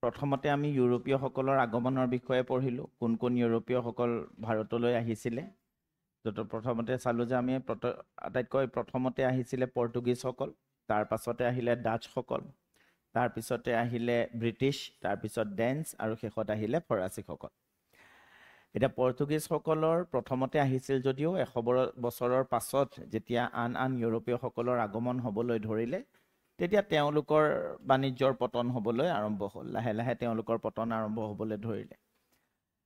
প্ৰথমতে আমি ইউৰোপীয়সকলৰ আগমনৰ বিষয়ে পঢ়িলোঁ কোন কোন ইউৰোপীয়সকল ভাৰতলৈ আহিছিলে য'ত প্ৰথমতে চালোঁ যে আমি আটাইতকৈ প্ৰথমতে আহিছিলে পৰ্তুগীজসকল তাৰ পাছতে আহিলে ডাচ্চসকল তাৰপিছতে আহিলে ব্ৰিটিছ তাৰপিছত ডেন্স আৰু শেষত আহিলে ফৰাচীসকল এটা পৰ্তুগীজসকলৰ প্ৰথমতে আহিছিল যদিও 100 বছৰৰ পাছত যেতিয়া আন ইউৰোপীয়সকলৰ আগমন হ'বলৈ ধৰিলে তেতিয়া তেওঁলোকৰ বাণিজ্যৰ পতন হ'বলৈ আৰম্ভ হ'ল লাহে লাহে তেওঁলোকৰ পতন আৰম্ভ হ'বলৈ ধৰিলে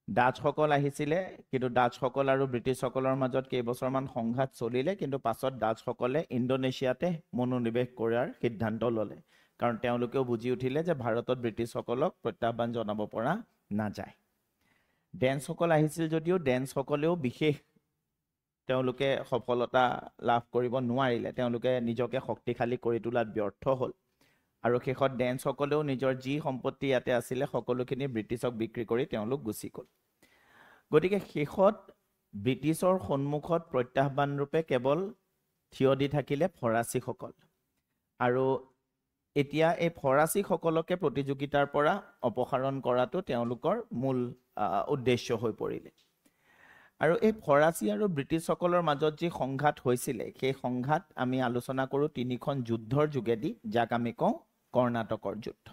ডাচ্চসকল আহিছিলে কিন্তু ডাচ্চসকল আৰু ব্ৰিটিছসকলৰ মাজত কেইবছৰমান সংঘাত চলিলে কিন্তু পাছত ডাচ্চসকলে ইণ্ডোনেছিয়াতে মনোনিৱেশ কৰাৰ সিদ্ধান্ত ল'লে কাৰণ তেওঁলোকেও বুজি উঠিলে যে ভাৰতত ব্ৰিটিছসকলক প্ৰত্যাহ্বান জনাব পৰা নাযায় ডেন্সকল আহিছিল যদিও ডেন্সকলেও বিশেষ তেওঁলোকে সফলতা লাভ কৰিব নোৱাৰিলে তেওঁলোকে নিজকে শক্তিশালী কৰি তোলাত ব্যৰ্থ হ'ল আৰু শেষত ডেন্সকলেও নিজৰ যি সম্পত্তি ইয়াতে আছিলে সকলোখিনি ব্ৰিটিছক বিক্ৰী কৰি তেওঁলোক গুচি গ'ল গতিকে শেষত ব্ৰিটিছৰ সন্মুখত প্ৰত্যাহ্বান ৰূপে কেৱল থিয় দি থাকিলে ফৰাচীসকল আৰু এতিয়া এই ফৰাচীসকলকে প্ৰতিযোগিতাৰ পৰা অপসাৰণ কৰাটো তেওঁলোকৰ মূল উদ্দেশ্য হৈ পৰিলে আৰু এই ফৰাচী আৰু ব্ৰিটিছসকলৰ মাজত যি সংঘাত হৈছিলে সেই সংঘাত আমি আলোচনা কৰোঁ তিনিখন যুদ্ধৰ যোগেদি যাক আমি কওঁ কৰ্ণাটকৰ যুদ্ধ